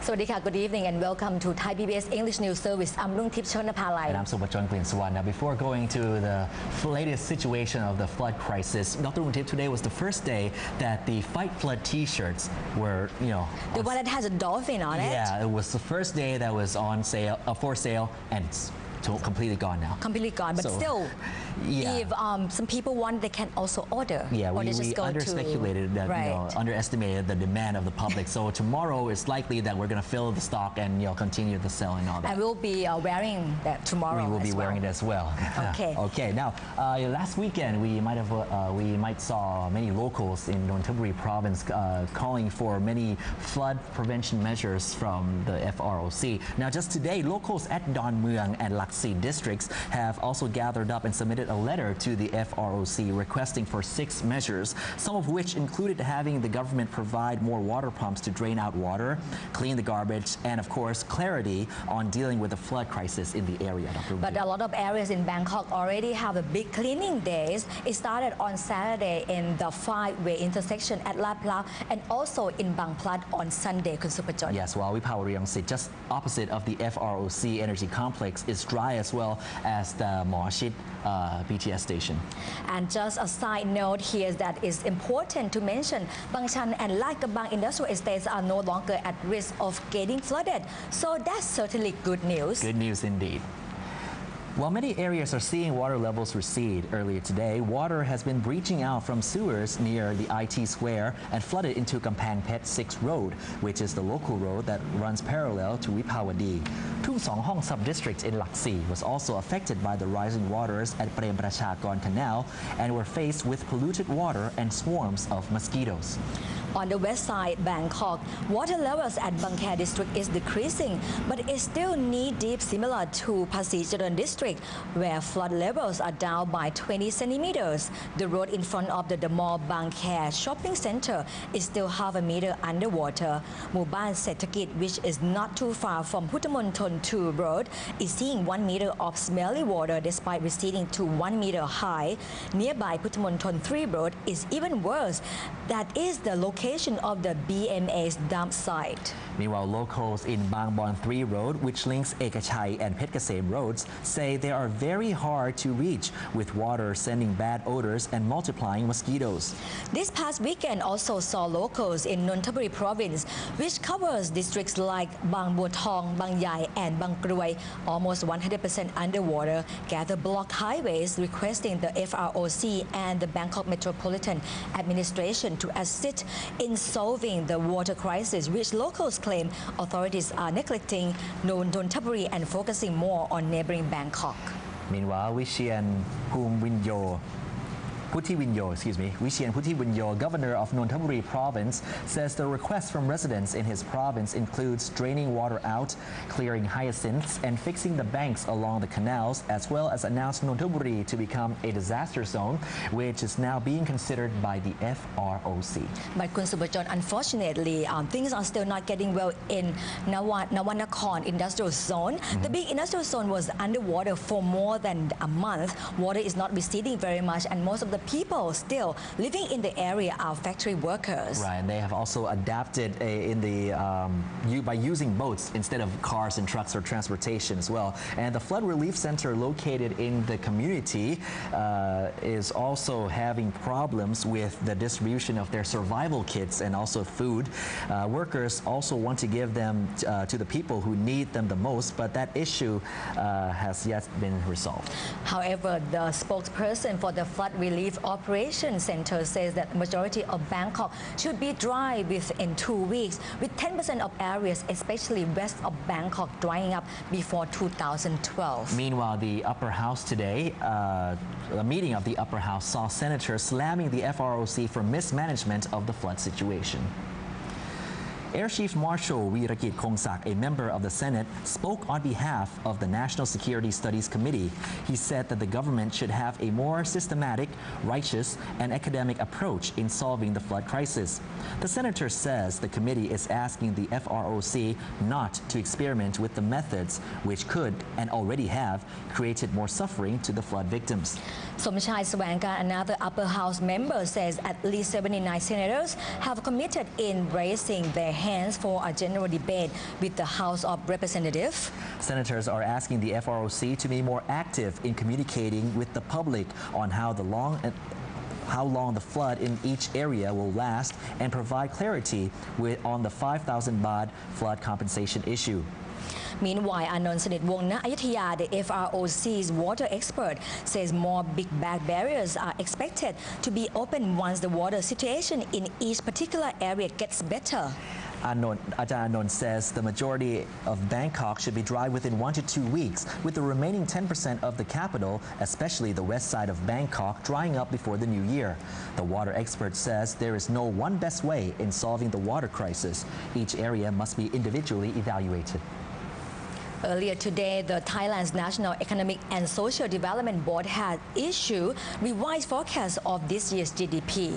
Swadika, good evening and welcome to Thai PBS English News Service. I'm Rungtip Chonapalai. And I'm Subhajon Klinswan. Now, before going to the latest situation of the flood crisis, Dr. Rungtip, today was the first day that the Fight Flood T-shirts were, the one that has a dolphin on it? Yeah, it was the first day that was on sale, for sale, and it's completely gone now. Completely gone, but still, if some people want, they can also order. Yeah, we underspeculated that, underestimated the demand of the public. So tomorrow it's likely that we're going to fill the stock and continue the sale and all that. And we'll be wearing that tomorrow. We will be wearing it as well. Okay. Okay. Now, last weekend we might saw many locals in Nonthaburi province calling for many flood prevention measures from the FROC. Now, just today, locals at Don Mueang and Laksi districts have also gathered up and submitted a letter to the FROC requesting for 6 measures, some of which included having the government provide more water pumps to drain out water, clean the garbage, and of course clarity on dealing with the flood crisis in the area. But a lot of areas in Bangkok already have a big cleaning days. It started on Saturday in the 5-way intersection at La Pla and also in Bang Plat on Sunday. Yes, while we power Riyangsit, just opposite of the FROC energy complex, is dry as well as the Moshit BTS station. And just a side note here is that it's important to mention Bang Chan and Lai Kabang industrial estates are no longer at risk of getting flooded. So that's certainly good news. Good news indeed. While many areas are seeing water levels recede, earlier today, water has been breaching out from sewers near the IT Square and flooded into Kampang Pet 6 Road, which is the local road that runs parallel to Wipawadi. Tung Song Hong sub-district in Laksi was also affected by the rising waters at Prem Prachakon Canal and were faced with polluted water and swarms of mosquitoes. On the west side, Bangkok, water levels at Bang Khae district is decreasing, but it's still knee-deep, similar to Pasir district, where flood levels are down by 20 centimeters. The road in front of the mall Bang Khae shopping center is still half a meter underwater. Muban Setakit, which is not too far from Puttamonton 2 road, is seeing 1 meter of smelly water despite receding to 1 meter high. Nearby Puttamonton 3 road is even worse. That is the location of the BMA's dump site. Meanwhile, locals in Bang Bon 3 Road, which links Ekachai and Petkasem roads, say they are very hard to reach, with water sending bad odors and multiplying mosquitoes. This past weekend also saw locals in Nonthaburi province, which covers districts like Bang Buathong, Bang Yai and Bang Kroi, almost 100% underwater, gather block highways requesting the FROC and the Bangkok Metropolitan Administration to assist in solving the water crisis, which locals claim authorities are neglecting Nonthaburi and focusing more on neighboring Bangkok. Meanwhile, Vishian Putiwinyo, governor of Nonthaburi province, says the request from residents in his province includes draining water out, clearing hyacinths, and fixing the banks along the canals, as well as announced Nonthaburi to become a disaster zone, which is now being considered by the FROC. But Kun Subhajon, unfortunately, things are still not getting well in Nawanakon industrial zone. The big industrial zone was underwater for more than a month. Water is not receding very much, and most of the people still living in the area are factory workers. Right, and they have also adapted by using boats instead of cars and trucks or transportation as well. And the flood relief center located in the community is also having problems with the distribution of their survival kits and also food. Workers also want to give them to the people who need them the most, but that issue has yet been resolved. However, the spokesperson for the flood relief Relief Operations Center says that majority of Bangkok should be dry within 2 weeks, with 10% of areas, especially west of Bangkok, drying up before 2012. Meanwhile, the upper house today, a meeting of the upper house saw senators slamming the FROC for mismanagement of the flood situation. Air Chief Marshal Weerakit Kongsak, a member of the Senate, spoke on behalf of the National Security Studies Committee. He said that the government should have a more systematic, righteous, and academic approach in solving the flood crisis. The senator says the committee is asking the FROC not to experiment with the methods which could and already have created more suffering to the flood victims. Somchai Swankar, another upper house member, says at least 79 senators have committed in raising their hands for a general debate with the House of Representatives. Senators are asking the FROC to be more active in communicating with the public on how long the flood in each area will last and provide clarity on the 5,000 baht flood compensation issue. Meanwhile, Anon Sanitwongna Ayutthaya, the FROC's water expert, says more big bag barriers are expected to be opened once the water situation in each particular area gets better. Ajahn Anon says the majority of Bangkok should be dry within 1 to 2 weeks, with the remaining 10% of the capital, especially the west side of Bangkok, drying up before the new year. The water expert says there is no one best way in solving the water crisis. Each area must be individually evaluated. Earlier today, the Thailand's National Economic and Social Development Board had issued revised forecast of this year's GDP.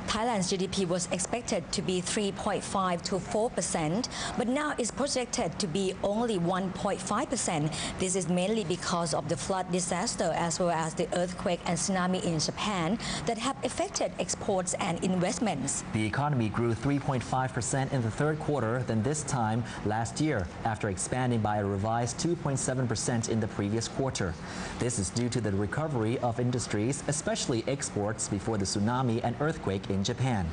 Thailand's GDP was expected to be 3.5 to 4%, but now is projected to be only 1.5%. This is mainly because of the flood disaster as well as the earthquake and tsunami in Japan that have affected exports and investments. The economy grew 3.5% in the third quarter than this time last year, after expanding by a revised 2.7% in the previous quarter. This is due to the recovery of industries, especially exports, before the tsunami and earthquake in Japan.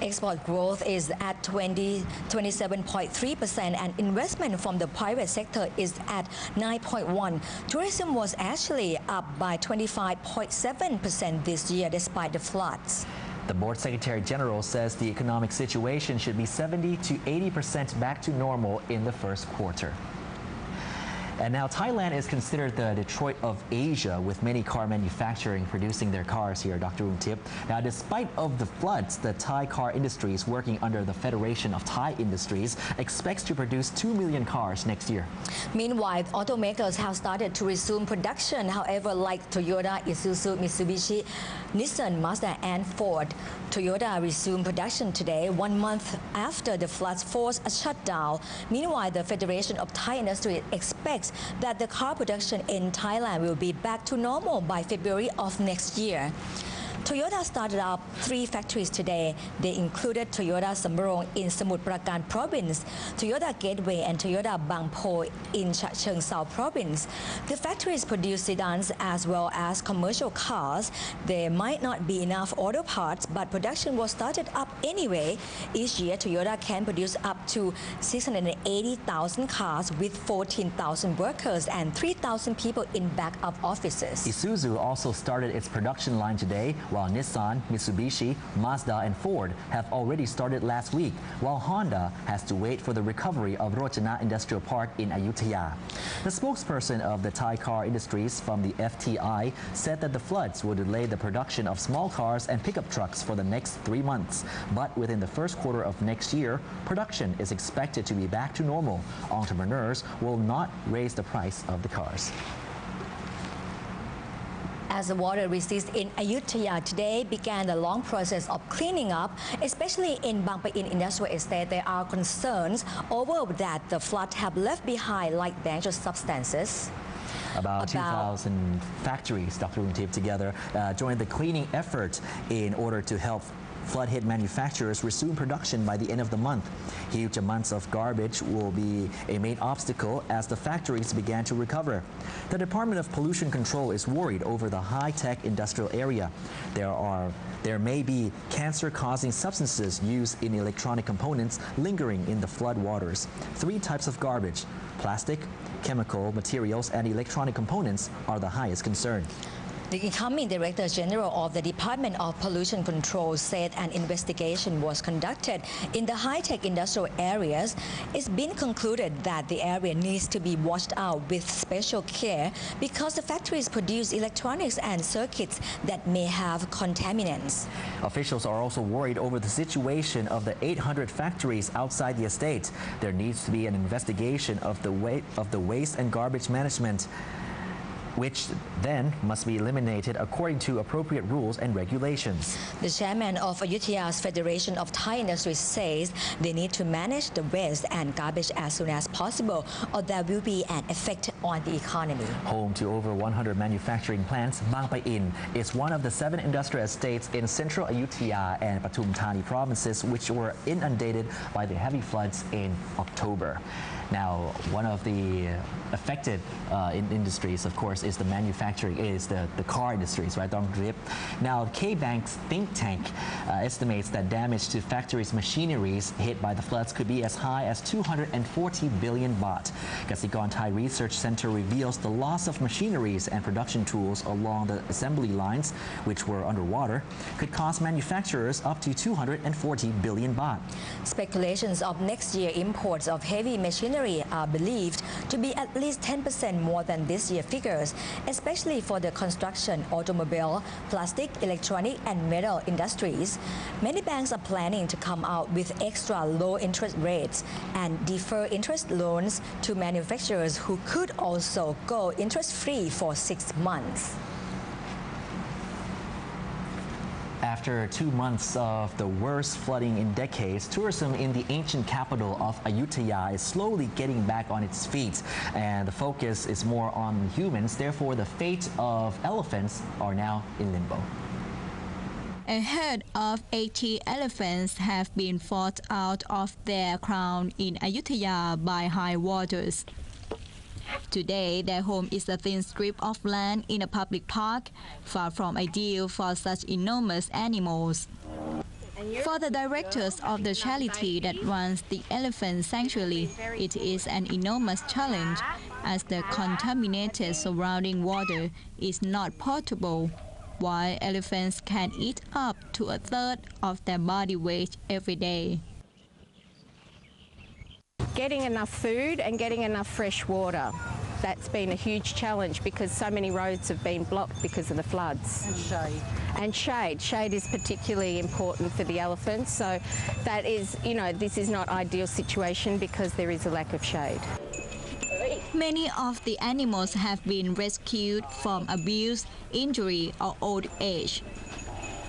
Export growth is at 27.3% and investment from the private sector is at 9.1%. Tourism was actually up by 25.7% this year despite the floods. The Board Secretary General says the economic situation should be 70 to 80% back to normal in the first quarter. And now Thailand is considered the Detroit of Asia, with many car manufacturing producing their cars here, Dr. Umtip. Now, despite of the floods, the Thai car industry is working under the Federation of Thai Industries, expects to produce 2 million cars next year. Meanwhile, automakers have started to resume production. However, like Toyota, Isuzu, Mitsubishi, Nissan, Mazda, and Ford, Toyota resumed production today, 1 month after the floods forced a shutdown. Meanwhile, the Federation of Thai Industry expects that the car production in Thailand will be back to normal by February of next year. Toyota started up 3 factories today. They included Toyota Samrong in Samut Prakan Province, Toyota Gateway and Toyota Bang Po in Chachoengsao Sao Province. The factories produce sedans as well as commercial cars. There might not be enough auto parts, but production was started up anyway. Each year, Toyota can produce up to 680,000 cars with 14,000 workers and 3,000 people in back-up offices. Isuzu also started its production line today, while Nissan, Mitsubishi, Mazda, and Ford have already started last week, while Honda has to wait for the recovery of Rojana Industrial Park in Ayutthaya. The spokesperson of the Thai car industries from the FTI said that the floods will delay the production of small cars and pickup trucks for the next 3 months. But within the first quarter of next year, production is expected to be back to normal. Entrepreneurs will not raise the price of the cars. As the water recedes in Ayutthaya today began the long process of cleaning up, especially in Bang Pa-in Industrial Estate. There are concerns over that the flood have left behind like dangerous substances. About 2,000 factories, Dr. Umtip, together joined the cleaning effort in order to help flood-hit manufacturers resume production by the end of the month. Huge amounts of garbage will be a main obstacle as the factories began to recover. The Department of Pollution Control is worried over the high-tech industrial area. There may be cancer-causing substances used in electronic components lingering in the flood waters. 3 types of garbage: plastic, chemical materials, and electronic components are the highest concern. The incoming Director General of the Department of Pollution Control said an investigation was conducted in the high-tech industrial areas. It's been concluded that the area needs to be watched out with special care because the factories produce electronics and circuits that may have contaminants. Officials are also worried over the situation of the 800 factories outside the estate. There needs to be an investigation of the waste and garbage management, which then must be eliminated according to appropriate rules and regulations. The chairman of Ayutthaya's Federation of Thai Industries says they need to manage the waste and garbage as soon as possible, or there will be an effect on the economy. Home to over 100 manufacturing plants, Bang Pa In is one of the 7 industrial estates in central Ayutthaya and Pathum Thani provinces, which were inundated by the heavy floods in October. Now, one of the affected industries, of course, is the manufacturing, is the car industries, right, Dong Drip? Now, K-Bank's think tank estimates that damage to factories' machineries hit by the floods could be as high as 240 billion baht. Kasikorn Thai Research Center reveals the loss of machineries and production tools along the assembly lines, which were underwater, could cost manufacturers up to 240 billion baht. Speculations of next year imports of heavy machinery are believed to be at least 10% more than this year's figures, especially for the construction, automobile, plastic, electronic, and metal industries. Many banks are planning to come out with extra low interest rates and defer interest loans to manufacturers who could also go interest-free for 6 months. After 2 months of the worst flooding in decades, tourism in the ancient capital of Ayutthaya is slowly getting back on its feet, and the focus is more on humans. Therefore, the fate of elephants are now in limbo. A herd of 80 elephants have been forced out of their crown in Ayutthaya by high waters. Today, their home is a thin strip of land in a public park, far from ideal for such enormous animals. For the directors of the charity that runs the elephant sanctuary, it is an enormous challenge as the contaminated surrounding water is not potable, while elephants can eat up to a third of their body weight every day. Getting enough food and getting enough fresh water. That's been a huge challenge because so many roads have been blocked because of the floods. And shade. And shade. Shade is particularly important for the elephants. So that is, this is not ideal situation because there is a lack of shade. Many of the animals have been rescued from abuse, injury, or old age.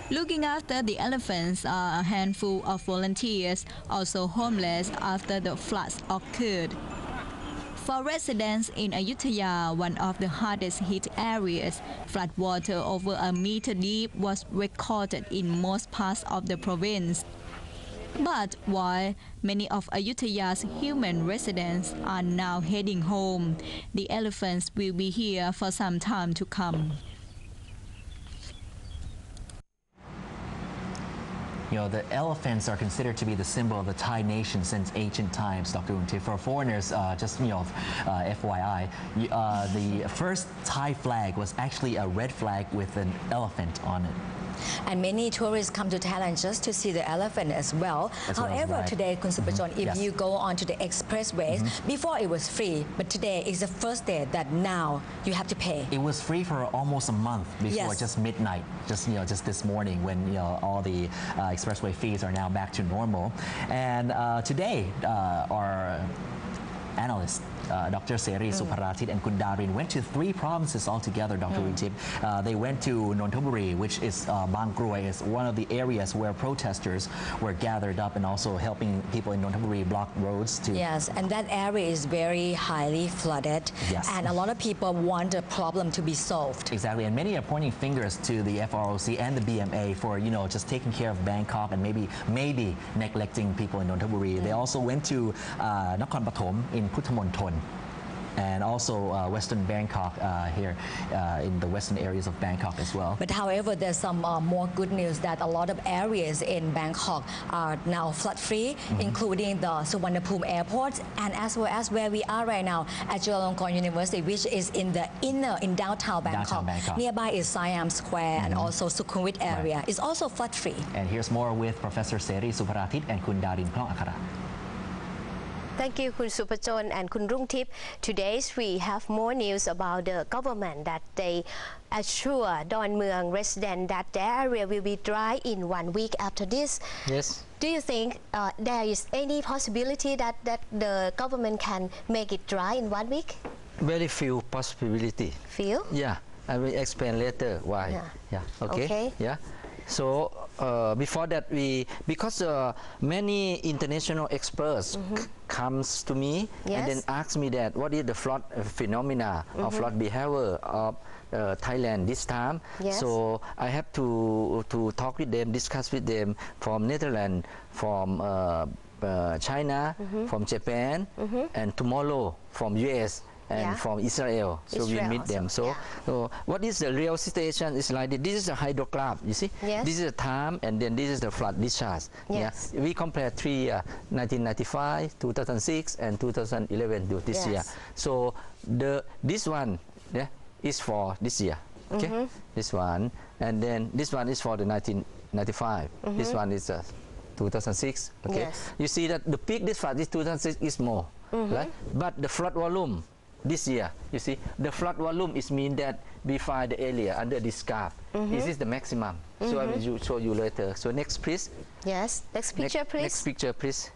Looking after the elephants are a handful of volunteers, also homeless after the floods occurred. For residents in Ayutthaya, one of the hardest hit areas, floodwater over a meter deep was recorded in most parts of the province. But while many of Ayutthaya's human residents are now heading home, the elephants will be here for some time to come. The elephants are considered to be the symbol of the Thai nation since ancient times, Dr. Unti. For foreigners, FYI, the first Thai flag was actually a red flag with an elephant on it. And many tourists come to Thailand just to see the elephant as well. However, today, Kun Supachon, if you go onto the expressways, before it was free, but today is the first day that now you have to pay. It was free for almost a month before just midnight, just this morning when all the expressway fees are now back to normal. And today, our analyst, Dr. Seri Suparatit and Kundarin went to 3 provinces altogether, Dr. Ritip. They went to Nonthaburi, which is Bang Kroi, is one of the areas where protesters were gathered up and also helping people in Nonthaburi block roads to... Yes, and that area is very highly flooded. Yes. And a lot of people want the problem to be solved. Exactly, and many are pointing fingers to the FROC and the BMA for, just taking care of Bangkok and maybe neglecting people in Nonthaburi. They also went to Nakhon Pathom in Puttamonthon. and also western Bangkok here in the western areas of Bangkok as well. But however, there's some more good news that a lot of areas in Bangkok are now flood-free, including the Suvarnabhumi airport, and as well as where we are right now at Chulalongkorn University, which is in downtown Bangkok. Nearby is Siam Square and also Sukhumvit area. Right. It's also flood-free. And here's more with Professor Seri Suparathit and Kun Darin Klong Akara. Thank you, Kun Supachon and Kun Rungtip. Today we have more news about the government that they assure Don Mueang residents that their area will be dry in 1 week after this. Yes. Do you think there is any possibility that the government can make it dry in 1 week? Very few possibility. Few? Yeah, I will explain later why. Yeah. Okay. Yeah. So before that, because many international experts comes to me and then ask me that what is the flood phenomena or flood behavior of Thailand this time. So I have to talk with them, discuss with them from Netherlands, from China, from Japan, and tomorrow from US. And from Israel, so we meet them. So what is the real situation is like this. This is a hydrograph, you see. This is the time, and then this is the flood discharge. We compare 3 years, 1995, 2006, and 2011 to this year. So this one is for this year. Okay, this one, and then this one is for the 1995. This one is 2006. Okay, you see that the peak this flood is 2006 is more, right? But the flood volume this year, you see, the flood volume is mean that we find the area under this scarp. This is the maximum. So I will show you later. So next, please. Yes. Next picture, please. Next picture, please.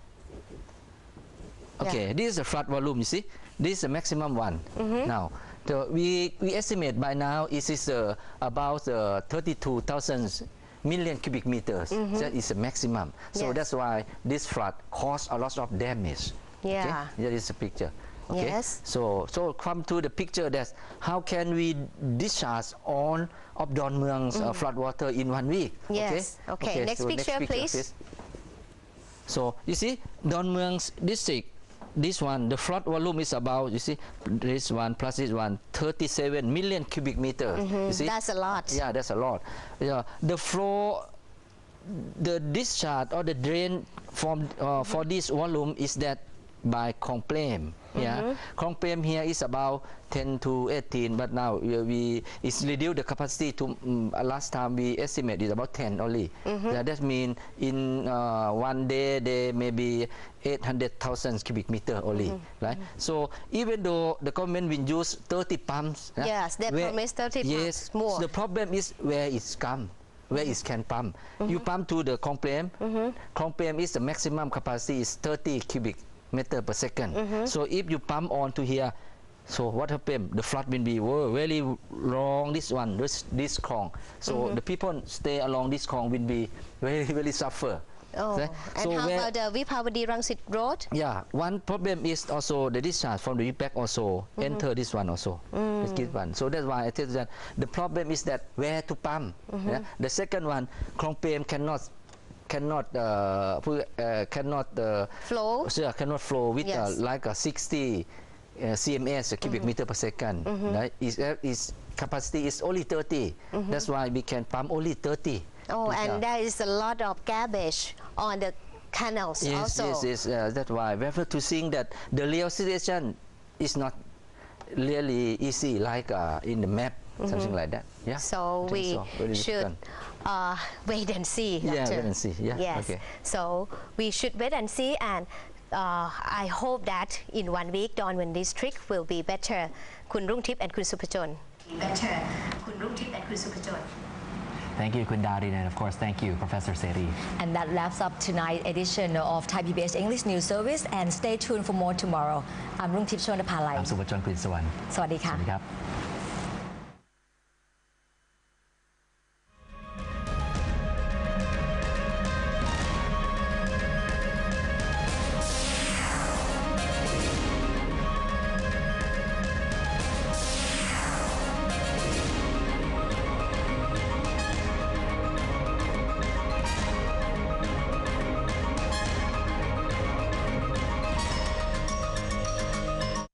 Okay, this is the flood volume. You see, this is the maximum one. Now, so we estimate by now it is about 32,000 million cubic meters. That is the maximum. So that's why this flood caused a lot of damage. Okay? That is the picture. Okay. So come to the picture that how can we discharge all of Don Mueang's flood water in 1 week? Okay. Next, so picture, next please. So you see Don Mueang's district, this one, the flood volume is about, you see, this one plus this one, 37 million cubic meters. You see? That's a lot. Yeah, that's a lot. Yeah, the flow, the discharge or the drain from for this volume is that by Kongplem. Kongplem here is about 10 to 18, but now it's reduced the capacity to last time we estimated about 10 only. That means in 1 day there may be 800,000 cubic meter only, right? So even though the government will use 30 pumps, they promise 30 pumps more. So the problem is where it's come. Where it can pump. You pump to the Kongplem. Kongplem is the maximum capacity is 30 cubic meter per second. So if you pump on to here, so what happens? The flood will be very long. This one, this Kong. So the people stay along this Kong will be very suffer. And how about the Vipavadi Rangsit Road? Yeah, one problem is also the discharge from the impact also enter this one also. This one. So that's why I tell you that the problem is that where to pump. The second one, Kongplem cannot flow. Cannot flow with like a 60 cms cubic meter per second. Right? Its capacity is only 30. That's why we can pump only 30. And there is a lot of garbage on the canals also. Yes. That's why we have to think that the real situation is not really easy like in the map, something like that. Yeah. So we should wait and see. Yeah, wait and see. Yeah. Yes. Okay. So we should wait and see, and I hope that in 1 week, Don Mueang district will be better. Kun Rungtip and Kun Supachon. Better. Kun Rungtip and Kun Supachon. Thank you, Kun Darin, and of course, thank you, Professor Seri. And that wraps up tonight's edition of Thai PBS English News Service. And stay tuned for more tomorrow. I'm Rungtip Chonapalai. สุวรรณกลิ่นสวรรค์ สวัสดีค่ะ สวัสดีครับ